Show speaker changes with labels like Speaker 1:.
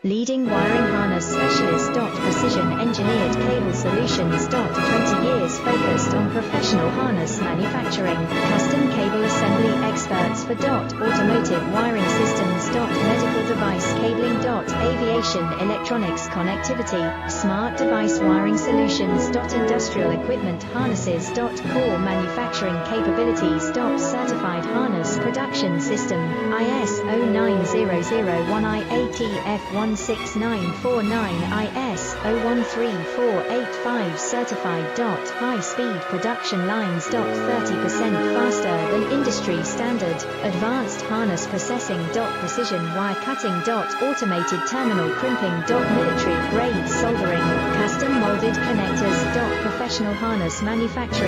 Speaker 1: Leading wiring harness specialist. Precision engineered cable solutions. 20 years focused on professional harness manufacturing. Custom cable assembly experts for automotive wiring systems. Medical device cabling. Aviation electronics connectivity. Smart device wiring solutions. Industrial equipment harnesses. Core manufacturing capabilities. Certified harness production system. ISO 9001 IATF 16949 ISO 13485 certified. High-speed production lines. 30% faster than industry standard. Advanced harness processing. Precision wire cutting. Automated terminal crimping. Military grade soldering. Custom molded connectors. Professional harness manufacturing.